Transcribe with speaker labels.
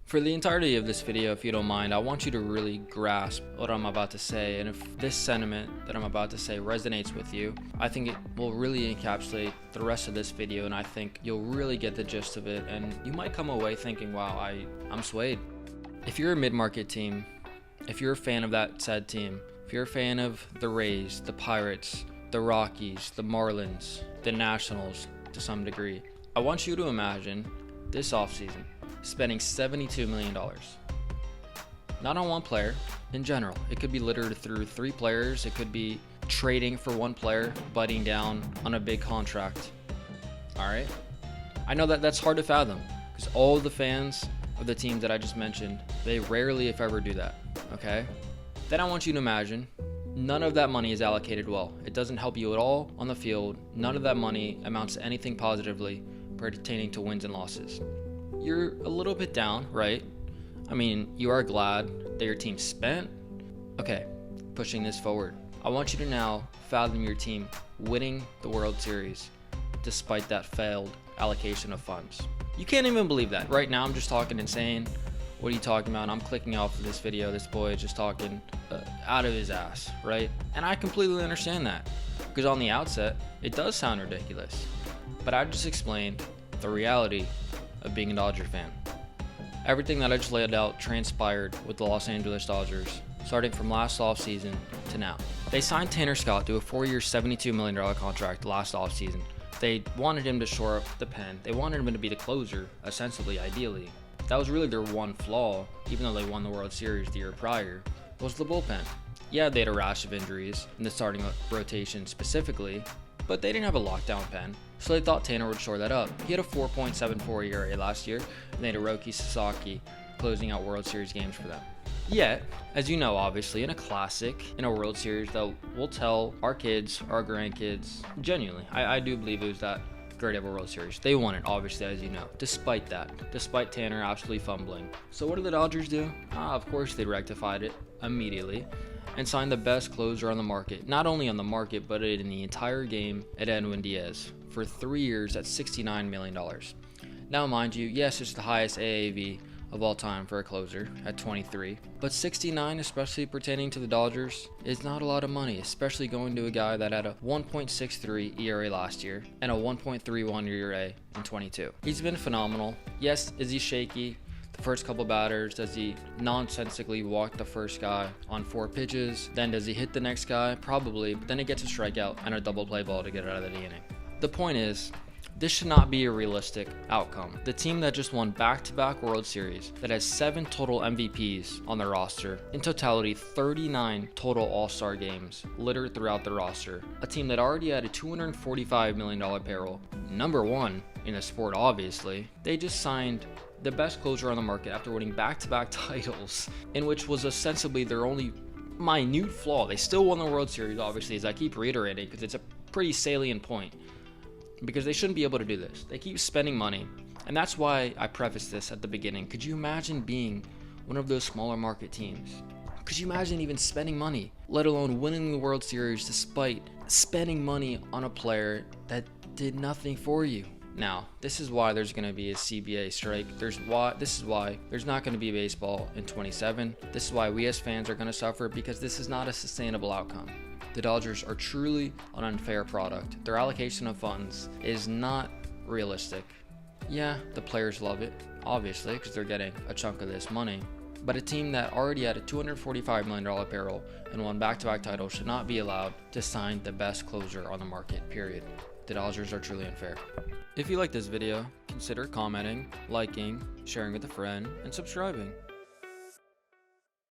Speaker 1: For the entirety of this video, if you don't mind, I want you to really grasp what I'm about to say, and if this sentiment that I'm about to say resonates with you, I think it will really encapsulate the rest of this video, and I think you'll really get the gist of it, and you might come away thinking, wow, I'm swayed. If you're a mid-market team, if you're a fan of that said team, if you're a fan of the Rays, the Pirates, the Rockies, the Marlins, the Nationals to some degree, I want you to imagine this offseason spending $72 million. Not on one player, in general. It could be littered through 3 players. It could be trading for one player, biting down on a big contract. All right? I know that that's hard to fathom because all the fans of the team that I just mentioned, they rarely, if ever, do that. Okay? Then I want you to imagine none of that money is allocated well. It doesn't help you at all on the field. None of that money amounts to anything positively pertaining to wins and losses. You're a little bit down, right? I mean, you are glad that your team spent. Okay, pushing this forward. I want you to now fathom your team winning the World Series despite that failed allocation of funds. You can't even believe that. Right now, I'm just talking insane. What are you talking about? I'm clicking off of this video. This boy is just talking out of his ass, right? And I completely understand that because on the outset, it does sound ridiculous. But I just explained the reality of being a Dodger fan. Everything that I just laid out transpired with the Los Angeles Dodgers, starting from last offseason to now. They signed Tanner Scott to a 4-year, $72 million contract last offseason. They wanted him to shore up the pen. They wanted him to be the closer, ostensibly, ideally. That was really their one flaw, even though they won the World Series the year prior, was the bullpen. Yeah, they had a rash of injuries in the starting rotation specifically, but they didn't have a lockdown pen, so they thought Tanner would shore that up. He had a 4.74 ERA last year, and they had Hiroki Sasaki closing out World Series games for them. Yet, as you know, obviously, in a classic, in a World Series that we'll tell our kids, our grandkids, genuinely, I do believe it was that great of a World Series. They won it, obviously, as you know, despite Tanner absolutely fumbling. So what did the Dodgers do? Of course, they rectified it immediately and signed the best closer on the market. Not only on the market, but in the entire game at Edwin Diaz for 3 years at $69 million. Now, mind you, yes, it's the highest AAV of all time for a closer at 23, but 69, especially pertaining to the Dodgers, is not a lot of money, especially going to a guy that had a 1.63 ERA last year and a 1.31 ERA in 22. He's been phenomenal. Yes, is he shaky the first couple batters? Does he nonsensically walk the first guy on 4 pitches? Then does he hit the next guy? Probably, but then he gets a strikeout and a double play ball to get out of the inning. The point is, this should not be a realistic outcome. The team that just won back-to-back World Series, that has 7 total MVPs on their roster, in totality 39 total All-Star games littered throughout the roster, a team that already had a $245 million payroll, number 1 in the sport obviously, they just signed the best closer on the market after winning back-to-back titles, in which was ostensibly their only minute flaw. They still won the World Series, obviously, as I keep reiterating, because it's a pretty salient point. Because they shouldn't be able to do this. They keep spending money. And that's why I prefaced this at the beginning. Could you imagine being one of those smaller market teams? Could you imagine even spending money, let alone winning the World Series despite spending money on a player that did nothing for you? Now, this is why there's going to be a CBA strike. This is why there's not going to be baseball in 27. This is why we as fans are going to suffer, because this is not a sustainable outcome. The Dodgers are truly an unfair product. Their allocation of funds is not realistic. Yeah, the players love it, obviously, because they're getting a chunk of this money. But a team that already had a $245 million payroll and won back-to-back titles should not be allowed to sign the best closer on the market, period. The Dodgers are truly unfair. If you like this video, consider commenting, liking, sharing with a friend, and subscribing.